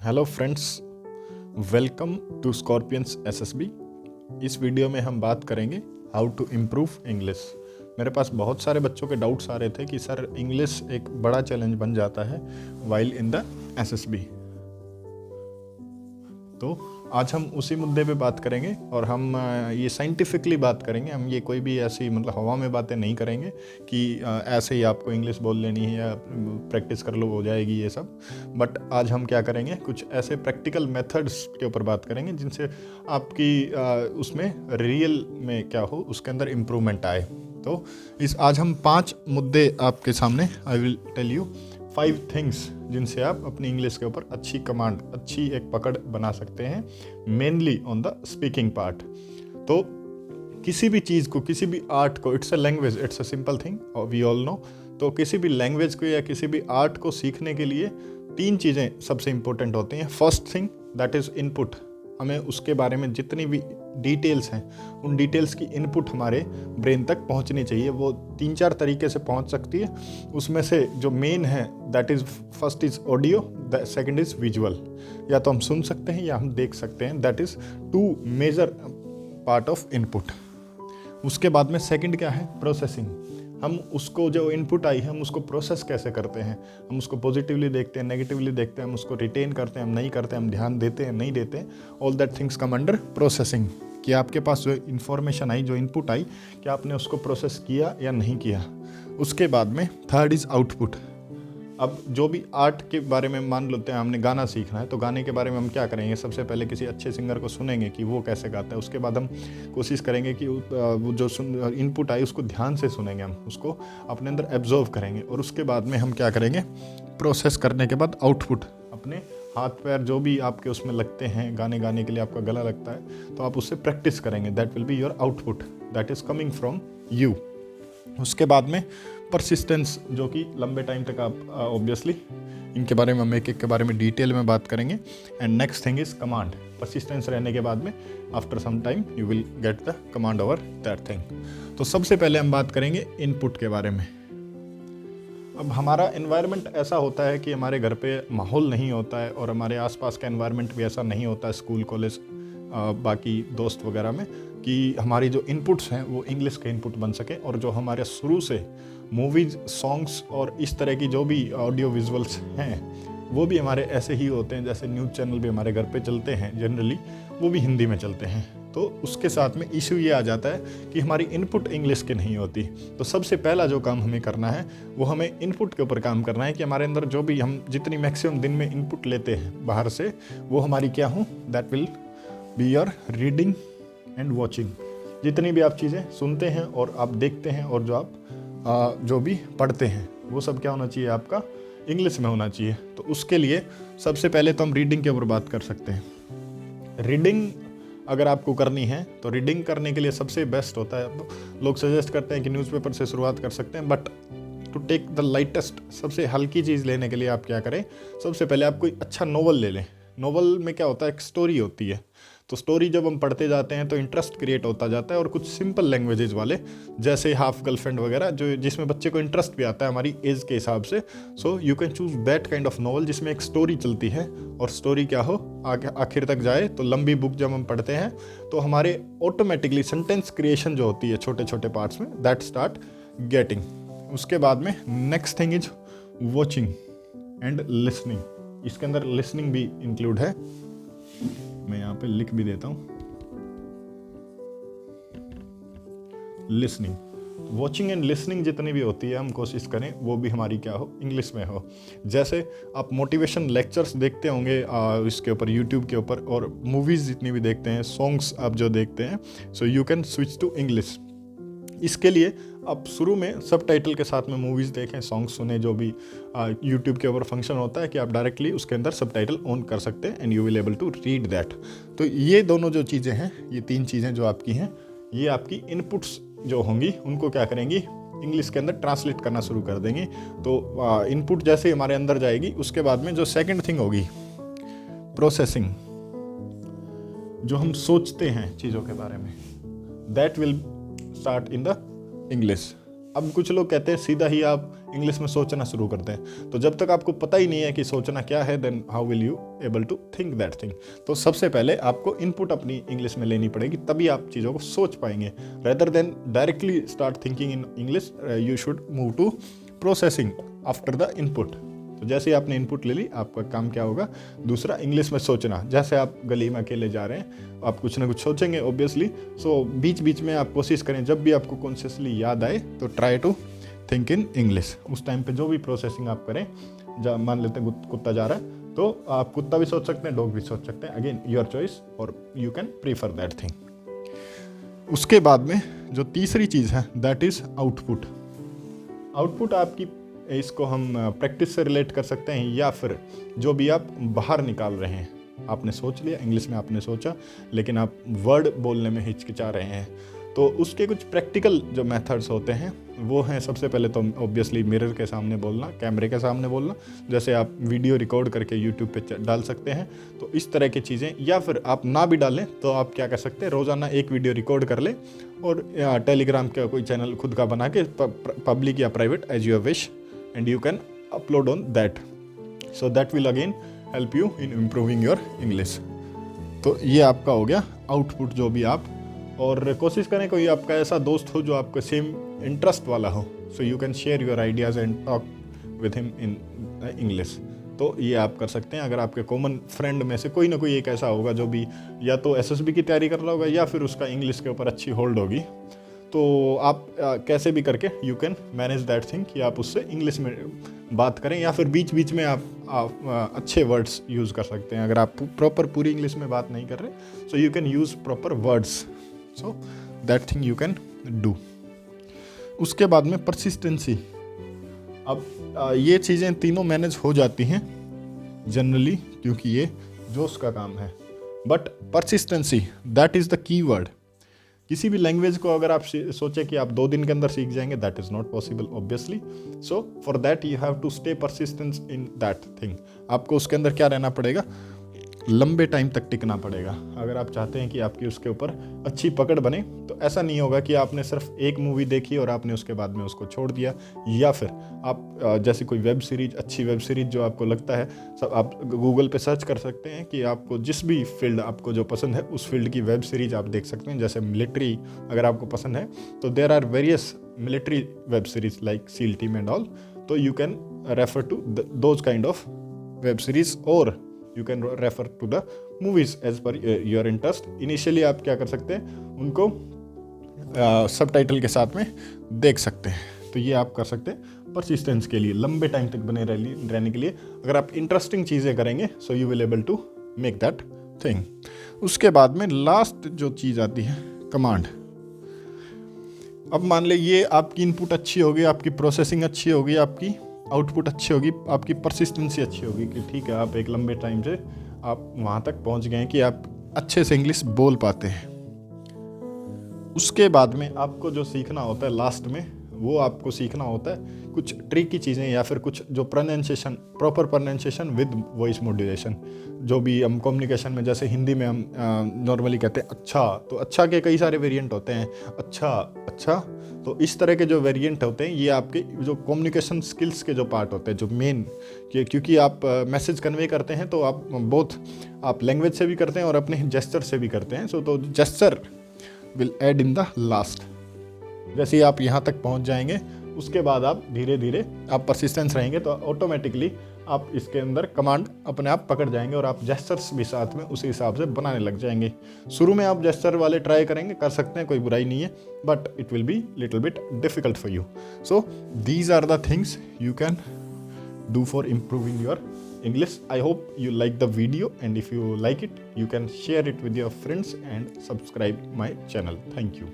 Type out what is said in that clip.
Hello friends, welcome to Scorpions SSB. इस video में हम बात करेंगे हाउ टू इम्प्रूव इंग्लिश। मेरे पास बहुत सारे बच्चों के डाउट्स आ रहे थे कि सर इंग्लिश एक बड़ा चैलेंज बन जाता है वाइल इन द एसएसबी। तो आज हम उसी मुद्दे पे बात करेंगे और हम ये साइंटिफिकली बात करेंगे। हम ये कोई भी ऐसी हवा में बातें नहीं करेंगे कि ऐसे ही आपको इंग्लिश बोल लेनी है या प्रैक्टिस कर लो हो जाएगी ये सब। बट आज हम क्या करेंगे, कुछ ऐसे प्रैक्टिकल मेथड्स के ऊपर बात करेंगे जिनसे आपकी उसमें रियल में क्या हो, उसके अंदर इम्प्रूवमेंट आए। तो आज हम 5 मुद्दे आपके सामने I will tell you 5 things जिनसे आप अपनी इंग्लिश के ऊपर अच्छी कमांड, अच्छी एक पकड़ बना सकते हैं, mainly on the speaking part. तो किसी भी चीज़ को, किसी भी आर्ट को, it's a language, it's a simple thing we all know. तो किसी भी लैंग्वेज को या किसी भी आर्ट को सीखने के लिए 3 चीज़ें सबसे इंपॉर्टेंट होती हैं। First thing that is input. हमें उसके बारे में जितनी भी डिटेल्स हैं, उन डिटेल्स की इनपुट हमारे ब्रेन तक पहुंचनी चाहिए। वो 3-4 तरीके से पहुंच सकती है। उसमें से जो मेन है that is first is audio, second is visual. या तो हम सुन सकते हैं या हम देख सकते हैं। That is 2 major part of input. उसके बाद में सेकंड क्या है, प्रोसेसिंग। हम उसको जो इनपुट आई है हम उसको प्रोसेस कैसे करते हैं। हम उसको पॉजिटिवली देखते हैं, नेगेटिवली देखते हैं, हम उसको रिटेन करते हैं, हम नहीं करते हैं, हम ध्यान देते हैं, नहीं देते हैं। All that things come under processing. कि आपके पास जो इन्फॉर्मेशन आई, जो इनपुट आई, क्या आपने उसको प्रोसेस किया या नहीं किया। उसके बाद में थर्ड इज़ आउटपुट। अब जो भी आर्ट के बारे में मान लेते हैं हमने गाना सीखना है, तो गाने के बारे में हम क्या करेंगे, सबसे पहले किसी अच्छे सिंगर को सुनेंगे कि वो कैसे गाता है। उसके बाद हम कोशिश करेंगे कि वो जो इनपुट आई उसको ध्यान से सुनेंगे, हम उसको अपने अंदर एब्जॉर्व करेंगे। और उसके बाद में हम क्या करेंगे, प्रोसेस करने के बाद आउटपुट। अपने हाथ पैर जो भी आपके उसमें लगते हैं, गाने गाने के लिए आपका गला लगता है, तो आप उससे प्रैक्टिस करेंगे। That will be your output, that is coming from you. उसके बाद में परसिस्टेंस, जो कि लंबे टाइम तक आप ऑब्वियसली इनके बारे में हम एक के बारे में डिटेल में बात करेंगे। And next thing is command. Persistence रहने के बाद में after some time you will get the command over that thing. तो सबसे पहले हम बात करेंगे इनपुट के बारे में। अब हमारा एनवायरनमेंट ऐसा होता है कि हमारे घर पे माहौल नहीं होता है और हमारे आसपास का एनवायरनमेंट भी ऐसा नहीं होता है, स्कूल कॉलेज बाकी दोस्त वगैरह में, कि हमारी जो इनपुट्स हैं वो इंग्लिश के इनपुट बन सके। और जो हमारे शुरू से मूवीज़, सॉन्ग्स और इस तरह की जो भी ऑडियो विजुअल्स हैं वो भी हमारे ऐसे ही होते हैं, जैसे न्यूज़ चैनल भी हमारे घर पे चलते हैं जनरली, वो भी हिंदी में चलते हैं। तो उसके साथ में इशू ये आ जाता है कि हमारी इनपुट इंग्लिश की नहीं होती। तो सबसे पहला जो काम हमें करना है वो हमें इनपुट के ऊपर काम करना है कि हमारे अंदर जो भी हम जितनी मैक्सिमम दिन में इनपुट लेते हैं बाहर से, वो हमारी क्या हो, that will be your reading and watching. जितनी भी आप चीज़ें सुनते हैं और आप देखते हैं और जो आप जो भी पढ़ते हैं, वो सब क्या होना चाहिए, आपका इंग्लिश में होना चाहिए। तो उसके लिए सबसे पहले तो हम रीडिंग के ऊपर बात कर सकते हैं। रीडिंग अगर आपको करनी है तो रीडिंग करने के लिए सबसे बेस्ट होता है, लोग सजेस्ट करते हैं कि न्यूज़पेपर से शुरुआत कर सकते हैं। But to take the lightest, सबसे हल्की चीज़ लेने के लिए आप क्या करें, सबसे पहले आप कोई अच्छा नोवेल ले लें। नोवेल में क्या होता है, एक स्टोरी होती है। तो स्टोरी जब हम पढ़ते जाते हैं तो इंटरेस्ट क्रिएट होता जाता है। और कुछ सिंपल लैंग्वेजेस वाले, जैसे हाफ गर्लफ्रेंड वगैरह, जो जिसमें बच्चे को इंटरेस्ट भी आता है हमारी एज के हिसाब से। सो you can choose that kind of novel जिसमें एक स्टोरी चलती है और स्टोरी क्या हो, आखिर तक जाए। तो लंबी बुक जब हम पढ़ते हैं तो हमारे ऑटोमेटिकली सेंटेंस क्रिएशन जो होती है छोटे छोटे पार्ट्स में, दैट स्टार्ट गेटिंग। उसके बाद में next thing is watching and listening. इसके अंदर लिसनिंग भी इंक्लूड है, मैं यहाँ पे लिख भी देता हूँ। लिसनिंग, वॉचिंग एंड लिसनिंग जितनी भी होती है हम कोशिश करें वो भी हमारी क्या हो, इंग्लिश में हो। जैसे आप मोटिवेशन लेक्चर्स देखते होंगे इसके ऊपर, यूट्यूब के ऊपर, और मूवीज़ जितनी भी देखते हैं, सॉन्ग्स आप जो देखते हैं, so you can switch to English. इसके लिए आप शुरू में सबटाइटल के साथ में मूवीज़ देखें, सॉन्ग सुने। जो भी यूट्यूब के ऊपर फंक्शन होता है कि आप डायरेक्टली उसके अंदर सबटाइटल ऑन कर सकते हैं and you will able to read that. तो ये दोनों जो चीज़ें हैं, ये 3 चीज़ें जो आपकी हैं, ये आपकी इनपुट्स जो होंगी उनको क्या करेंगी, इंग्लिश के अंदर ट्रांसलेट करना शुरू कर देंगी। तो इनपुट जैसे हमारे अंदर जाएगी, उसके बाद में जो सेकेंड थिंग होगी, प्रोसेसिंग। जो हम सोचते हैं चीज़ों के बारे में, that will start in the English. अब कुछ लोग कहते हैं सीधा ही आप इंग्लिश में सोचना शुरू करते हैं। तो जब तक आपको पता ही नहीं है कि सोचना क्या है, then how will you able to think that thing. तो सबसे पहले आपको इनपुट अपनी इंग्लिश में लेनी पड़ेगी, तभी आप चीज़ों को सोच पाएंगे। Rather than directly start thinking in English, you should move to processing after the input. तो जैसे ही आपने इनपुट ले ली, आपका काम क्या होगा, दूसरा इंग्लिश में सोचना। जैसे आप गली में अकेले जा रहे हैं, आप कुछ ना कुछ सोचेंगे ऑब्वियसली। सो बीच बीच में आप कोशिश करें, जब भी आपको कॉन्शियसली याद आए तो try to think in English. उस टाइम पे जो भी प्रोसेसिंग आप करें, जब मान लेते हैं कुत्ता जा रहा है, तो आप कुत्ता भी सोच सकते हैं, डॉग भी सोच सकते हैं। अगेन योर चॉइस, और you can prefer that thing. उसके बाद में जो तीसरी चीज़ है, दैट इज़ आउटपुट। आउटपुट आपकी, इसको हम प्रैक्टिस से रिलेट कर सकते हैं, या फिर जो भी आप बाहर निकाल रहे हैं। आपने सोच लिया, इंग्लिश में आपने सोचा, लेकिन आप वर्ड बोलने में हिचकिचा रहे हैं, तो उसके कुछ प्रैक्टिकल जो मेथड्स होते हैं वो हैं, सबसे पहले तो ऑब्वियसली मिरर के सामने बोलना, कैमरे के सामने बोलना। जैसे आप वीडियो रिकॉर्ड करके यूट्यूब पे डाल सकते हैं, तो इस तरह की चीज़ें। या फिर आप ना भी डालें तो आप क्या कर सकते हैं, रोज़ाना एक वीडियो रिकॉर्ड कर लें और टेलीग्राम का कोई चैनल खुद का बना के, पब्लिक या private as you wish, and you can upload on that, so that will again help you in improving your English। तो ये आपका हो गया आउटपुट, जो भी आप, और कोशिश करें कोई आपका ऐसा दोस्त हो जो आपके सेम इंटरेस्ट वाला हो, सो you can share your ideas and talk with him in English. तो ये आप कर सकते हैं। अगर आपके कॉमन फ्रेंड में से कोई ना कोई एक ऐसा होगा जो भी या तो एसएसबी की तैयारी कर रहा होगा, या फिर उसका इंग्लिश के ऊपर अच्छी होल्ड होगी, तो आप कैसे भी करके you can manage that thing कि आप उससे इंग्लिश में बात करें, या फिर बीच बीच में आप अच्छे वर्ड्स यूज़ कर सकते हैं। अगर आप प्रॉपर पूरी इंग्लिश में बात नहीं कर रहे, सो you can use proper words, so that thing you can do. उसके बाद में परसिस्टेंसी। अब ये चीज़ें तीनों मैनेज हो जाती हैं जनरली, क्योंकि ये जोश का काम है, but persistency that is the key word. किसी भी लैंग्वेज को अगर आप सोचें कि आप 2 दिन के अंदर सीख जाएंगे, that is not possible obviously. So for that you have to stay persistence in that thing. आपको उसके अंदर क्या रहना पड़ेगा, लंबे टाइम तक टिकना पड़ेगा। अगर आप चाहते हैं कि आपकी उसके ऊपर अच्छी पकड़ बने, तो ऐसा नहीं होगा कि आपने सिर्फ एक मूवी देखी और आपने उसके बाद में उसको छोड़ दिया, या फिर आप जैसे कोई वेब सीरीज, अच्छी वेब सीरीज जो आपको लगता है, सब आप गूगल पे सर्च कर सकते हैं कि आपको जिस भी फील्ड आपको जो पसंद है, उस फील्ड की वेब सीरीज आप देख सकते हैं। जैसे मिलिट्री अगर आपको पसंद है, तो there are various military web series like SEAL team and all, तो you can refer to those kind of web series, और you can refer to the movies as per your interest. Initially आप क्या कर सकते हैं, उनको subtitle के साथ में देख सकते हैं। तो ये आप कर सकते हैं परसिस्टेंस के लिए, लंबे टाइम तक बने रहने के लिए। अगर आप इंटरेस्टिंग चीज़ें करेंगे, so you will able to make that thing. उसके बाद में लास्ट जो चीज़ आती है, कमांड। अब मान ले ये आपकी इनपुट अच्छी होगी, आपकी प्रोसेसिंग अच्छी होगी, आपकी आउटपुट अच्छी होगी, आपकी परसिस्टेंसी अच्छी होगी, कि ठीक है आप एक लंबे टाइम से आप वहाँ तक पहुँच गए हैं कि आप अच्छे से इंग्लिश बोल पाते हैं। उसके बाद में आपको जो सीखना होता है लास्ट में, वो आपको सीखना होता है कुछ ट्रिकी चीज़ें, या फिर कुछ जो pronunciation, proper pronunciation with voice modulation. जो भी हम कम्युनिकेशन में, जैसे हिंदी में हम नॉर्मली कहते हैं अच्छा, तो अच्छा के कई सारे वेरिएंट होते हैं, अच्छा अच्छा। तो इस तरह के जो वेरिएंट होते हैं, ये आपके जो कम्युनिकेशन स्किल्स के जो पार्ट होते हैं, जो मेन, क्योंकि आप मैसेज कन्वे करते हैं, तो आप बोथ आप लैंग्वेज से भी करते हैं और अपने जेस्चर से भी करते हैं। सो तो gesture will add in the last. जैसे ही आप यहाँ तक पहुँच जाएंगे, उसके बाद आप धीरे धीरे आप परसिस्टेंस रहेंगे, तो ऑटोमेटिकली आप इसके अंदर कमांड अपने आप पकड़ जाएंगे, और आप जेस्चर्स भी साथ में उसी हिसाब से बनाने लग जाएंगे। शुरू में आप जेस्चर वाले ट्राई करेंगे, कर सकते हैं, कोई बुराई नहीं है, but it will be little bit difficult for you. So these are the things you can do for improving your English. I hope you like the video, and if you like it, you can share it with your friends and subscribe my channel. Thank you.